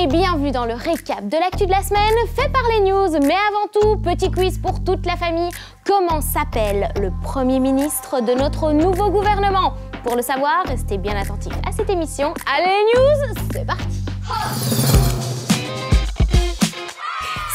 et bienvenue dans le récap de l'actu de la semaine fait par les news. Mais avant tout, petit quiz pour toute la famille. Comment s'appelle le Premier ministre de notre nouveau gouvernement? Pour le savoir, restez bien attentifs à cette émission. Allez les news, c'est parti.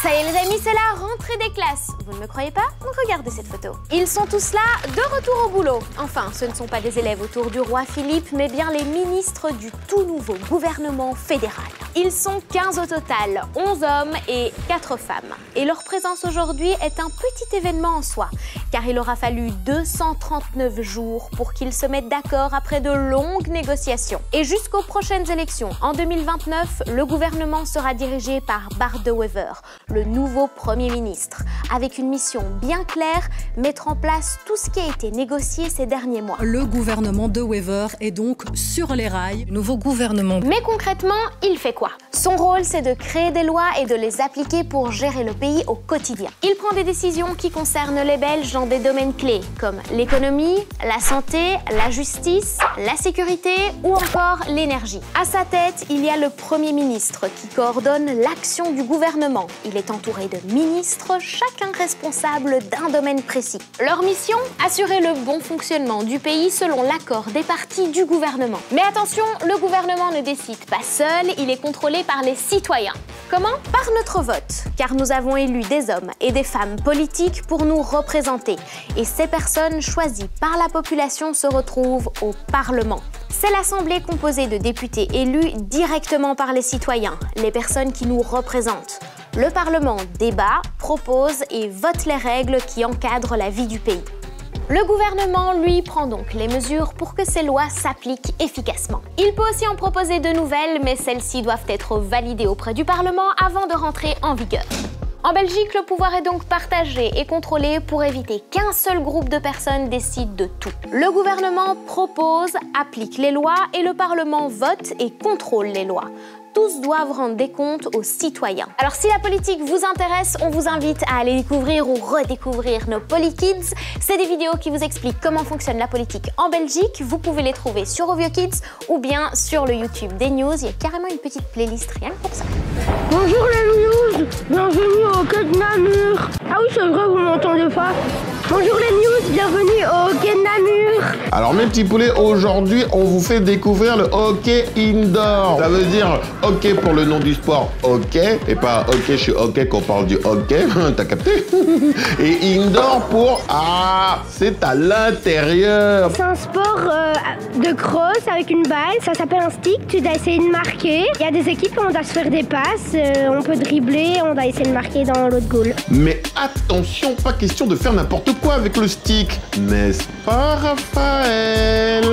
Ça y est les amis, c'est la rentrée des classes. Vous ne me croyez pas? Regardez cette photo. Ils sont tous là, de retour au boulot. Enfin, ce ne sont pas des élèves autour du roi Philippe, mais bien les ministres du tout nouveau gouvernement fédéral. Ils sont 15 au total, 11 hommes et 4 femmes. Et leur présence aujourd'hui est un petit événement en soi, car il aura fallu 239 jours pour qu'ils se mettent d'accord après de longues négociations. Et jusqu'aux prochaines élections, en 2029, le gouvernement sera dirigé par Bart De Wever, le nouveau Premier ministre, avec une mission bien claire, mettre en place tout ce qui a été négocié ces derniers mois. Le gouvernement De Wever est donc sur les rails, nouveau gouvernement. Mais concrètement, il fait quoi? Son rôle, c'est de créer des lois et de les appliquer pour gérer le pays au quotidien. Il prend des décisions qui concernent les Belges dans des domaines clés, comme l'économie, la santé, la justice, la sécurité ou encore l'énergie. À sa tête, il y a le Premier ministre qui coordonne l'action du gouvernement. Il est entouré de ministres, chacun responsable d'un domaine précis. Leur mission? Assurer le bon fonctionnement du pays selon l'accord des partis du gouvernement. Mais attention, le gouvernement ne décide pas seul, il est contrôlé par les citoyens. Comment? Par notre vote, car nous avons élu des hommes et des femmes politiques pour nous représenter. Et ces personnes choisies par la population se retrouvent au Parlement. C'est l'Assemblée composée de députés élus directement par les citoyens, les personnes qui nous représentent. Le Parlement débat, propose et vote les règles qui encadrent la vie du pays. Le gouvernement, lui, prend donc les mesures pour que ces lois s'appliquent efficacement. Il peut aussi en proposer de nouvelles, mais celles-ci doivent être validées auprès du Parlement avant de rentrer en vigueur. En Belgique, le pouvoir est donc partagé et contrôlé pour éviter qu'un seul groupe de personnes décide de tout. Le gouvernement propose, applique les lois et le Parlement vote et contrôle les lois. Tous doivent rendre des comptes aux citoyens. Alors si la politique vous intéresse, on vous invite à aller découvrir ou redécouvrir nos PoliKids. C'est des vidéos qui vous expliquent comment fonctionne la politique en Belgique. Vous pouvez les trouver sur Ovio Kids ou bien sur le YouTube des news. Il y a carrément une petite playlist rien que pour ça. Bonjour les news, bienvenue au Quai de Namur. Ah oui c'est vrai, vous m'entendez pas. Bonjour les news, bienvenue au Quai de Namur. Alors mes petits poulets, aujourd'hui on vous fait découvrir le hockey indoor. Ça veut dire hockey pour le nom du sport, hockey, et pas hockey, je suis hockey qu'on parle du hockey, t'as capté? Et indoor pour, c'est à l'intérieur. C'est un sport de cross avec une balle, ça s'appelle un stick, tu dois essayer de marquer. Il y a des équipes où on doit se faire des passes, on peut dribbler, on doit essayer de marquer dans l'autre goal. Mais attention, pas question de faire n'importe quoi avec le stick, n'est-ce pas Raphaël?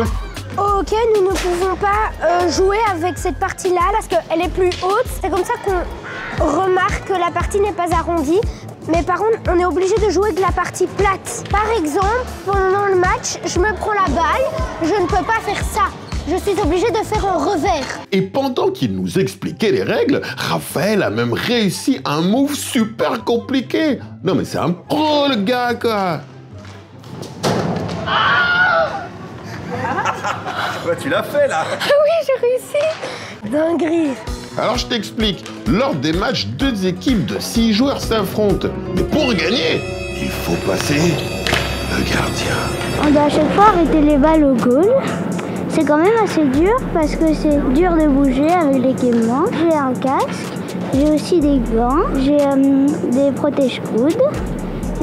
Ok, nous ne pouvons pas jouer avec cette partie-là parce qu'elle est plus haute. C'est comme ça qu'on remarque que la partie n'est pas arrondie. Mais par contre, on est obligé de jouer avec la partie plate. Par exemple, pendant le match, je me prends la balle, je ne peux pas faire ça. Je suis obligée de faire un revers. Et pendant qu'il nous expliquait les règles, Raphaël a même réussi un move super compliqué. Non mais c'est un pro le gars quoi. Bah, tu l'as fait là. Oui, j'ai réussi. Dinguerie. Alors je t'explique, lors des matchs, deux équipes de 6 joueurs s'affrontent. Mais pour gagner, il faut passer le gardien. On doit à chaque fois arrêter les balles au goal. C'est quand même assez dur parce que c'est dur de bouger avec l'équipement. J'ai un casque, j'ai aussi des gants, j'ai des protège-coudes.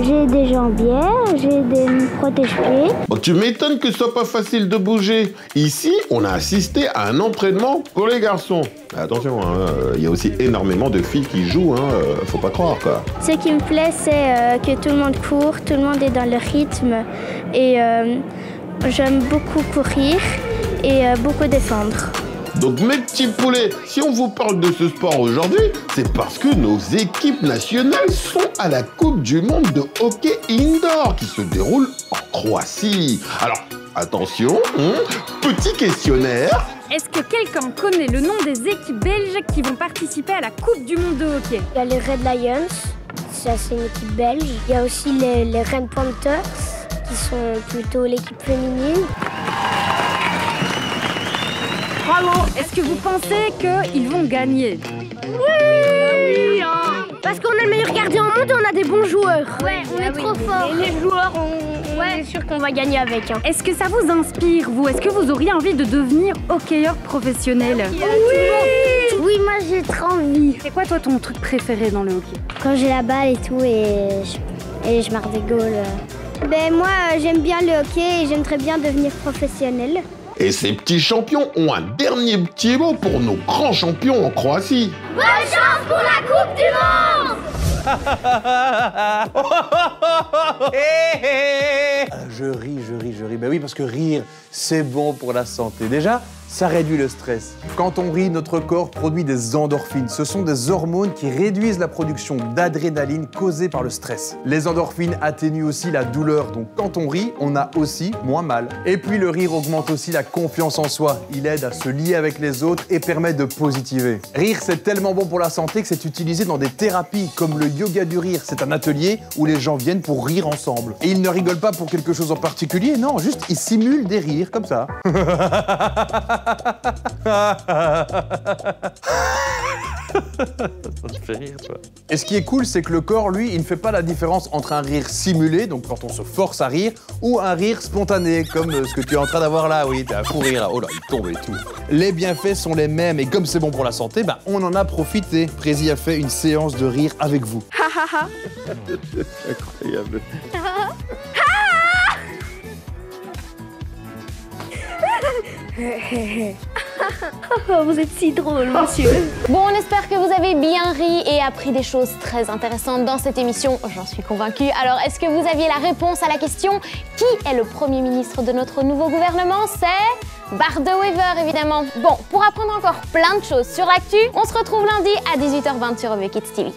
J'ai des jambières, j'ai des protège-pieds. Bon, tu m'étonnes que ce soit pas facile de bouger. Ici, on a assisté à un entraînement pour les garçons. Attention, il y a aussi énormément de filles qui jouent, faut pas croire quoi. Ce qui me plaît, c'est que tout le monde court, tout le monde est dans le rythme. Et j'aime beaucoup courir et beaucoup défendre. Donc mes petits poulets, si on vous parle de ce sport aujourd'hui, c'est parce que nos équipes nationales sont à la Coupe du Monde de hockey indoor qui se déroule en Croatie. Alors attention, petit questionnaire. Est-ce que quelqu'un connaît le nom des équipes belges qui vont participer à la Coupe du Monde de hockey? Il y a les Red Lions, ça c'est une équipe belge. Il y a aussi les Red Panthers qui sont plutôt l'équipe féminine. Bravo! Est-ce que vous pensez qu'ils vont gagner? Oui, parce qu'on a le meilleur gardien au monde et on a des bons joueurs. Ouais, on est trop forts. Et les joueurs, on est sûr qu'on va gagner avec. Est-ce que ça vous inspire, vous? Est-ce que vous auriez envie de devenir hockeyeur professionnel? Oui, moi j'ai trop envie. C'est quoi toi ton truc préféré dans le hockey? Quand j'ai la balle et tout et je marque des goals. Ben moi j'aime bien le hockey et j'aimerais bien devenir professionnel. Et ces petits champions ont un dernier petit mot pour nos grands champions en Croatie. Bonne chance pour la Coupe du Monde! Je ris. Ben oui, parce que rire, c'est bon pour la santé. Déjà, ça réduit le stress. Quand on rit, notre corps produit des endorphines. Ce sont des hormones qui réduisent la production d'adrénaline causée par le stress. Les endorphines atténuent aussi la douleur, donc quand on rit, on a aussi moins mal. Et puis le rire augmente aussi la confiance en soi. Il aide à se lier avec les autres et permet de positiver. Rire, c'est tellement bon pour la santé que c'est utilisé dans des thérapies comme le yoga du rire. C'est un atelier où les gens viennent pour rire ensemble. Et ils ne rigolent pas pour quelque chose en particulier, non, juste ils simulent des rires comme ça. Ça te fait rire, toi. Et ce qui est cool, c'est que le corps, lui, il ne fait pas la différence entre un rire simulé, donc quand on se force à rire, ou un rire spontané, comme ce que tu es en train d'avoir là. Oui, t'as un fou rire là. Oh là, il tombe et tout. Les bienfaits sont les mêmes, et comme c'est bon pour la santé, bah, on en a profité. Prési a fait une séance de rire avec vous. Incroyable. Vous êtes si drôle, monsieur. Bon, on espère que vous avez bien ri et appris des choses très intéressantes dans cette émission, j'en suis convaincue. Alors, est-ce que vous aviez la réponse à la question? Qui est le Premier ministre de notre nouveau gouvernement? C'est Bart de Wever, évidemment. Bon, pour apprendre encore plein de choses sur l'actu, on se retrouve lundi à 18h20 sur OB Kids TV.